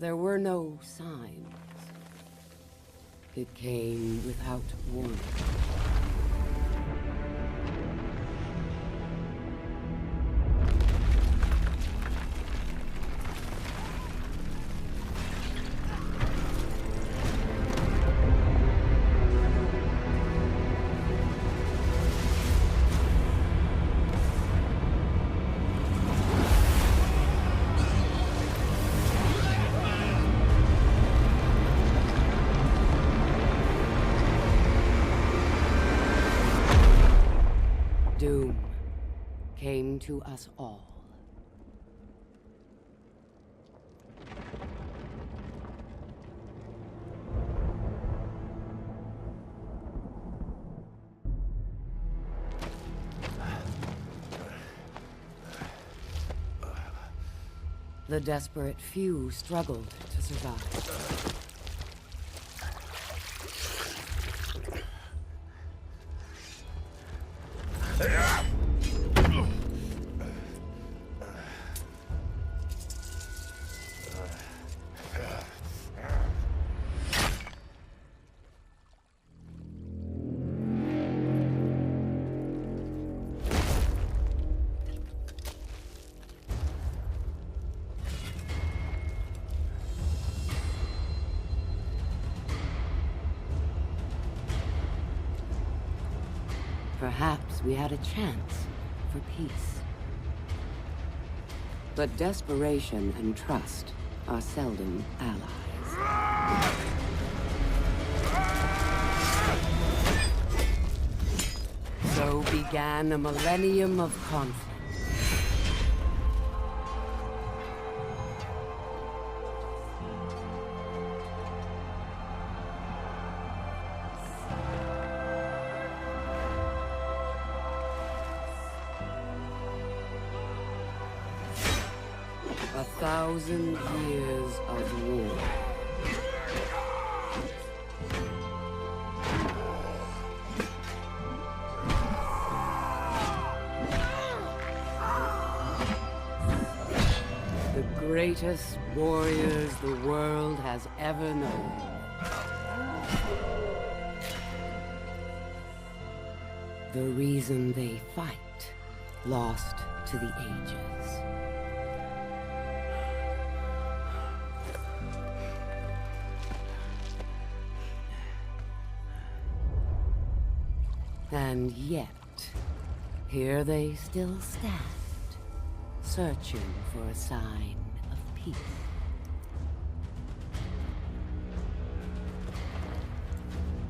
There were no signs. It came without warning. Doom came to us all. The desperate few struggled to survive. Perhaps we had a chance for peace. But desperation and trust are seldom allies. So began a millennium of conflict. A 1,000 years of war. The greatest warriors the world has ever known. The reason they fight, lost to the ages. And yet, here they still stand, searching for a sign of peace.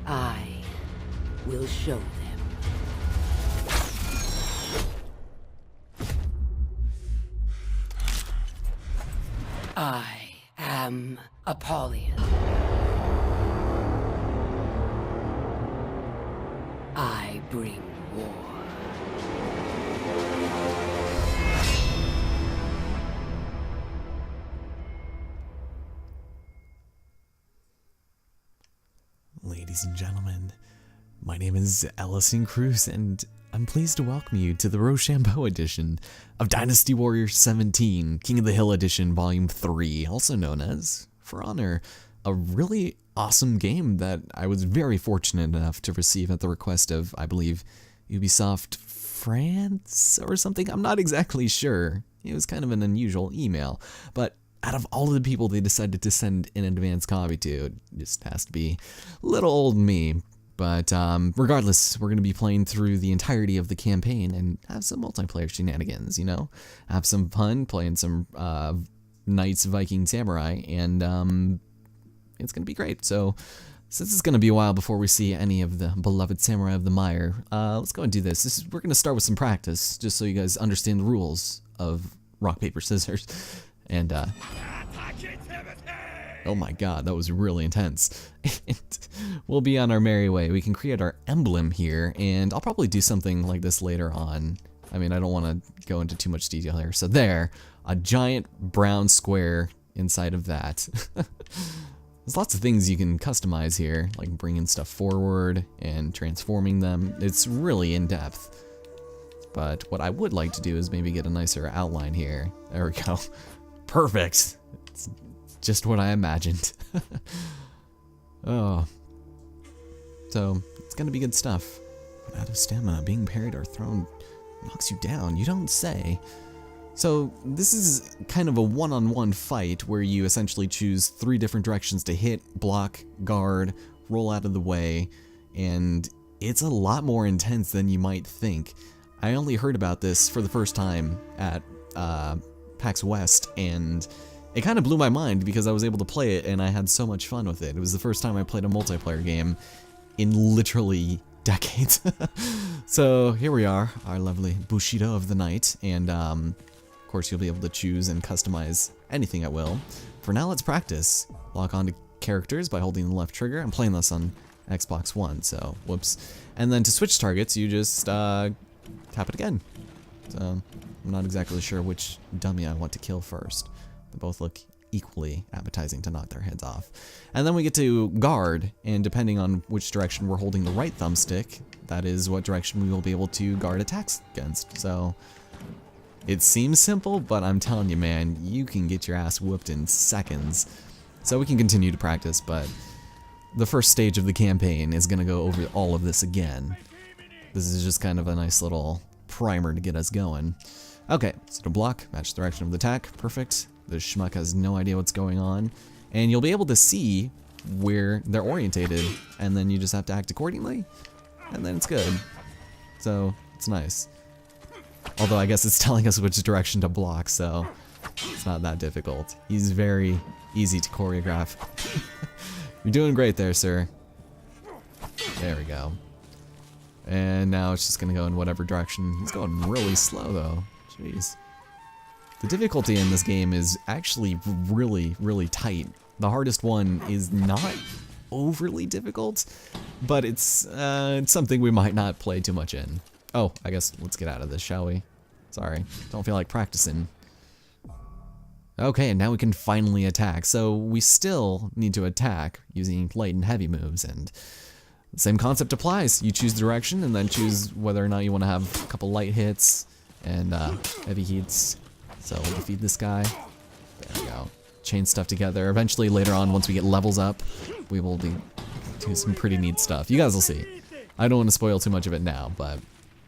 I will show them. I am Apollyon. I bring war. Ladies and gentlemen, my name is Ellison Cruz, and I'm pleased to welcome you to the Rochambeau edition of Dynasty Warriors 17, King of the Hill Edition, Volume 3, also known as For Honor, a really awesome game that I was very fortunate enough to receive at the request of, I believe, Ubisoft France or something. I'm not exactly sure. It was kind of an unusual email, but out of all of the people they decided to send an advanced copy to, it just has to be little old me. But regardless, we're going to be playing through the entirety of the campaign and have some multiplayer shenanigans, you know? Have some fun playing some Knights, Viking, Samurai, and it's going to be great. So, since it's going to be a while before we see any of the beloved Samurai of the Mire, let's go and do this. We're going to start with some practice, just so you guys understand the rules of rock, paper, scissors. And, oh my god, that was really intense. We'll be on our merry way. We can create our emblem here, and I'll probably do something like this later on. I mean, I don't want to go into too much detail here. So there, a giant brown square inside of that. There's lots of things you can customize here, like bringing stuff forward and transforming them. It's really in-depth. But what I would like to do is maybe get a nicer outline here. There we go. Perfect. It's just what I imagined. Oh. So, it's gonna be good stuff. Out of stamina, being parried or thrown knocks you down, you don't say. So, this is kind of a one-on-one fight where you essentially choose 3 different directions to hit, block, guard, roll out of the way, and it's a lot more intense than you might think. I only heard about this for the first time at PAX West, and it kind of blew my mind because I was able to play it and I had so much fun with it. It was the first time I played a multiplayer game in literally decades. So here we are, our lovely Bushido of the night, and of course you'll be able to choose and customize anything at will. For now, let's practice. Lock onto characters by holding the left trigger. I'm playing this on Xbox One, so whoops. And then to switch targets, you just tap it again. So I'm not exactly sure which dummy I want to kill first. They both look equally appetizing to knock their heads off. And then we get to guard, and depending on which direction we're holding the right thumbstick, that is what direction we will be able to guard attacks against. So it seems simple, but I'm telling you, man, you can get your ass whooped in seconds. So we can continue to practice, but the first stage of the campaign is going to go over all of this again. This is just kind of a nice little primer to get us going. Okay, so to block, match the direction of the attack, perfect. The schmuck has no idea what's going on, and you'll be able to see where they're orientated, and then you just have to act accordingly, and then it's good. So, it's nice. Although I guess it's telling us which direction to block, so it's not that difficult. He's very easy to choreograph. You're doing great there, sir. There we go. And now it's just gonna go in whatever direction. He's going really slow though. Jeez. The difficulty in this game is actually really, really tight. The hardest one is not overly difficult, but it's something we might not play too much in. Oh, I guess let's get out of this, shall we? Sorry, don't feel like practicing. Okay, and now we can finally attack. So we still need to attack using light and heavy moves, and the same concept applies. You choose the direction and then choose whether or not you want to have a couple light hits and heavy hits. So we'll defeat this guy. There we go. Chain stuff together. Eventually, later on, once we get levels up, we will be doing some pretty neat stuff. You guys will see. I don't want to spoil too much of it now, but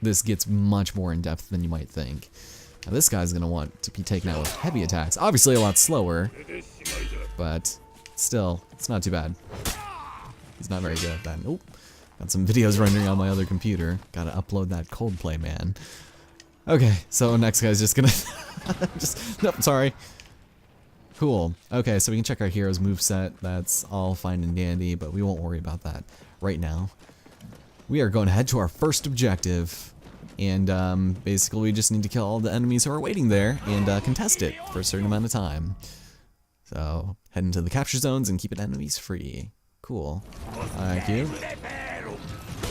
this gets much more in depth than you might think. Now this guy's gonna want to be taken out with heavy attacks. Obviously a lot slower, but still, it's not too bad. He's not very good at that. Nope. Got some videos rendering on my other computer. Gotta upload that Coldplay, man. Okay, so next guy's just gonna nope, sorry. Cool. Okay, so we can check our hero's moveset. That's all fine and dandy, but we won't worry about that right now. We are going to head to our first objective, and basically we just need to kill all the enemies who are waiting there and contest it for a certain amount of time. So head into the capture zones and keep it enemies free. Cool. Thank you.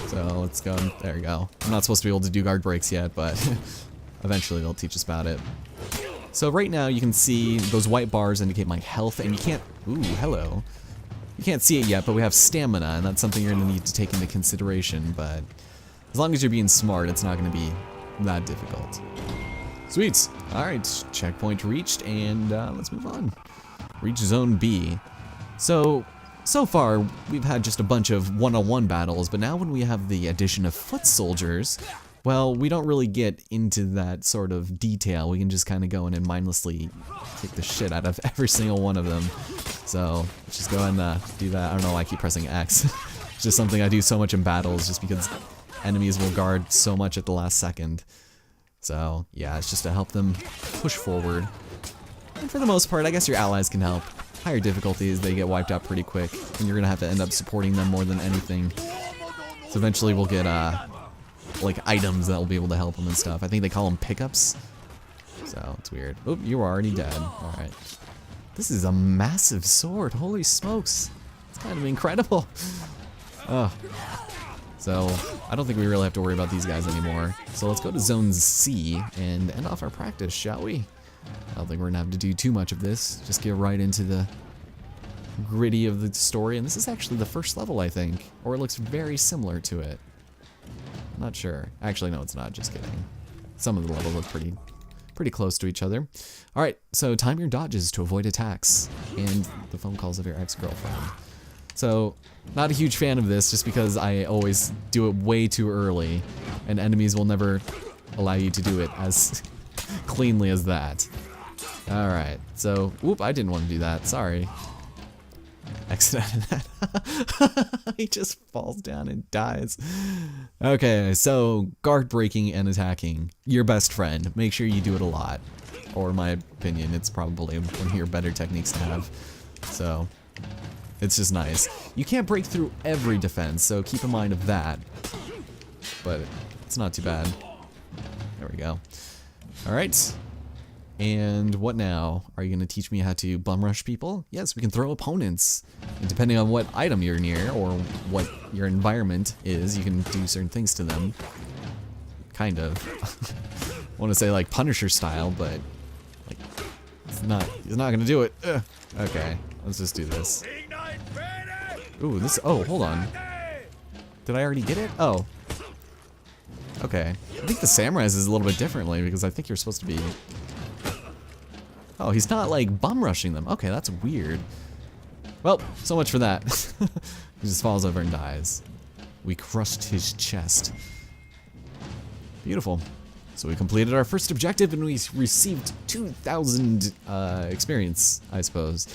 So let's go. There we go. I'm not supposed to be able to do guard breaks yet, but eventually they'll teach us about it. So right now you can see those white bars indicate my health, and you can't. Ooh, hello. You can't see it yet, but we have stamina, and that's something you're going to need to take into consideration. But as long as you're being smart, it's not going to be that difficult. Sweet. All right, checkpoint reached, and let's move on. Reach Zone B. So far, we've had just a bunch of one-on-one battles, but now when we have the addition of foot soldiers, well, we don't really get into that sort of detail. We can just kind of go in and mindlessly kick the shit out of every single one of them. So let's just go and do that. I don't know why I keep pressing X. It's just something I do so much in battles, just because enemies will guard so much at the last second. So yeah, it's just to help them push forward. And for the most part, I guess your allies can help. Higher difficulties, they get wiped out pretty quick, and you're gonna have to end up supporting them more than anything. So eventually we'll get like items that will be able to help them and stuff. I think they call them pickups. So it's weird. Oh, you were already dead. All right. This is a massive sword. Holy smokes! It's kind of incredible. Oh. So I don't think we really have to worry about these guys anymore. So let's go to Zone C and end off our practice, shall we? I don't think we're gonna have to do too much of this. Just get right into the gritty of the story. And this is actually the first level, I think. Or it looks very similar to it. I'm not sure. Actually, no, it's not. Just kidding. Some of the levels look pretty pretty close to each other. All right, so time your dodges to avoid attacks and the phone calls of your ex-girlfriend. So, not a huge fan of this just because I always do it way too early, and enemies will never allow you to do it as cleanly as that. All right, so, whoop, I didn't want to do that, sorry. Exited that. He just falls down and dies. Okay, so guard breaking and attacking. Your best friend. Make sure you do it a lot. Or in my opinion, it's probably one of your better techniques to have. So, it's just nice. You can't break through every defense, so keep in mind of that. But it's not too bad. There we go. Alright. And what now? Are you going to teach me how to bum rush people? Yes, we can throw opponents. And depending on what item you're near or what your environment is, you can do certain things to them. Kind of. I want to say like Punisher style, but like he's not going to do it. Ugh. Okay, let's just do this. Ooh, this, oh, hold on. Did I already get it? Oh. Okay. I think the Samurai's is a little bit differently because I think you're supposed to be... Oh, he's not like bum rushing them. Okay, that's weird. Well, so much for that. He just falls over and dies. We crushed his chest. Beautiful. So we completed our first objective and we received 2,000 experience, I suppose.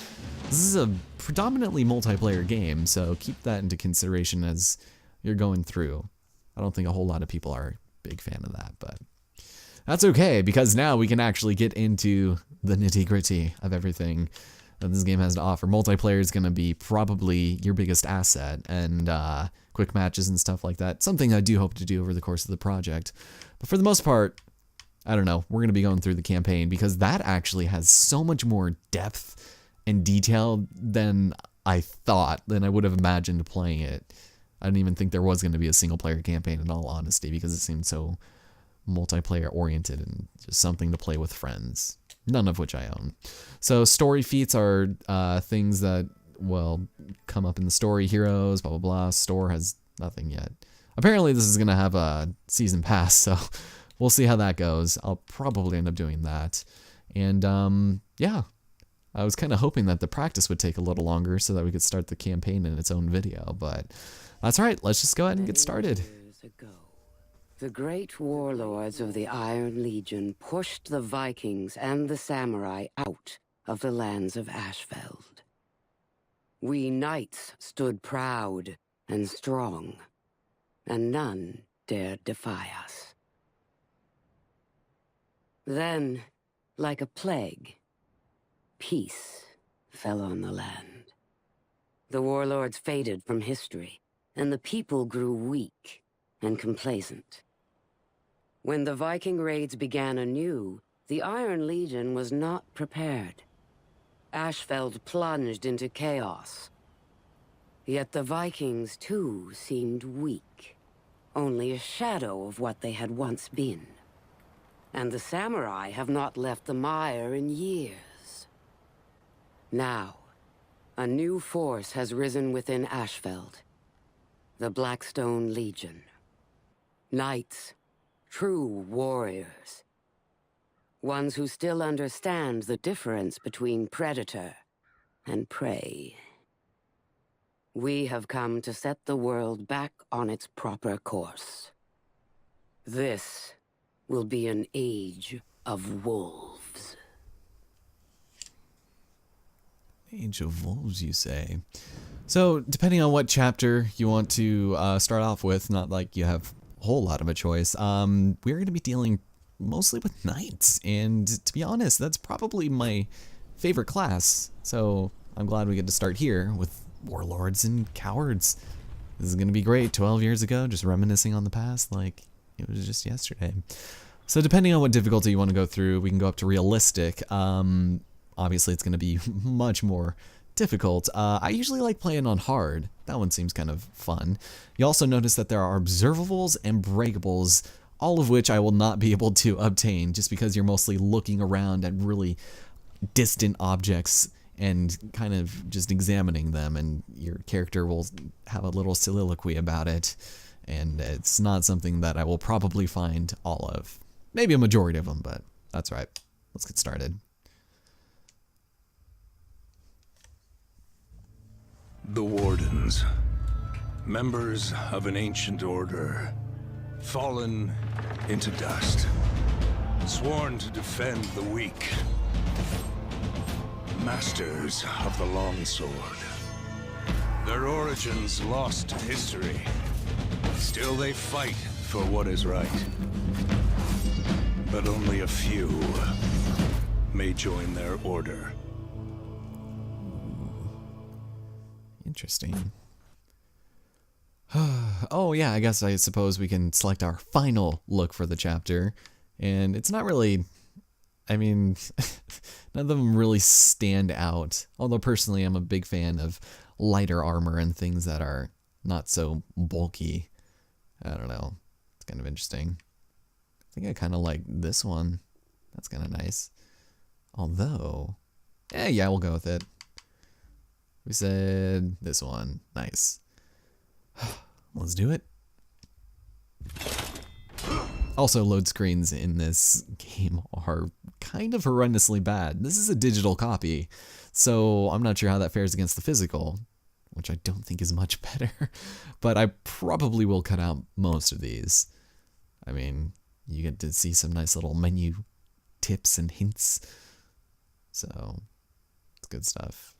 This is a predominantly multiplayer game, so keep that into consideration as you're going through. I don't think a whole lot of people are a big fan of that, but that's okay, because now we can actually get into the nitty-gritty of everything that this game has to offer. Multiplayer is going to be probably your biggest asset, and quick matches and stuff like that. Something I do hope to do over the course of the project. But for the most part, I don't know, we're going to be going through the campaign, because that actually has so much more depth and detail than I thought, than I would have imagined playing it. I didn't even think there was going to be a single-player campaign, in all honesty, because it seemed so multiplayer oriented and just something to play with friends, none of which I own. So story feats are things that, well, come up in the story, heroes, blah blah blah. Store has nothing yet. Apparently this is gonna have a season pass, so we'll see how that goes. I'll probably end up doing that. And yeah, I was kind of hoping that the practice would take a little longer so that we could start the campaign in its own video, but that's all right. Let's just go ahead and get started. Years ago, the great warlords of the Iron Legion pushed the Vikings and the samurai out of the lands of Ashfeld. We knights stood proud and strong, and none dared defy us. Then, like a plague, peace fell on the land. The warlords faded from history, and the people grew weak and complacent. When the Viking raids began anew, the Iron Legion was not prepared. Ashfeld plunged into chaos. Yet the Vikings, too, seemed weak, only a shadow of what they had once been. And the samurai have not left the mire in years. Now, a new force has risen within Ashfeld. The Blackstone Legion. Knights, true warriors. Ones who still understand the difference between predator and prey. We have come to set the world back on its proper course. This will be an age of wolves. Age of Wolves, you say? So, depending on what chapter you want to start off with, not like you have a whole lot of a choice, we're going to be dealing mostly with knights, and to be honest, that's probably my favorite class, so I'm glad we get to start here with warlords and cowards. This is going to be great. 12 years ago, just reminiscing on the past like it was just yesterday. So depending on what difficulty you want to go through, we can go up to realistic. Obviously, it's going to be much more difficult. I usually like playing on hard. That one seems kind of fun. You also notice that there are observables and breakables, all of which I will not be able to obtain just because you're mostly looking around at really distant objects and kind of just examining them, and your character will have a little soliloquy about it, and it's not something that I will probably find all of. Maybe a majority of them, but That's right. Let's get started. The Wardens, members of an ancient order, fallen into dust, sworn to defend the weak, masters of the longsword. Their origins lost to history. Still they fight for what is right. But only a few may join their order. Interesting. Oh yeah, I suppose we can select our final look for the chapter. And it's not really, I mean, none of them really stand out. Although personally I'm a big fan of lighter armor and things that are not so bulky. I don't know. It's kind of interesting. I think I kind of like this one. That's kind of nice. Although, yeah, we'll go with it. We said this one. Nice. Let's do it. Also, load screens in this game are kind of horrendously bad. This is a digital copy, so I'm not sure how that fares against the physical, which I don't think is much better, but I probably will cut out most of these. I mean, you get to see some nice little menu tips and hints, so it's good stuff.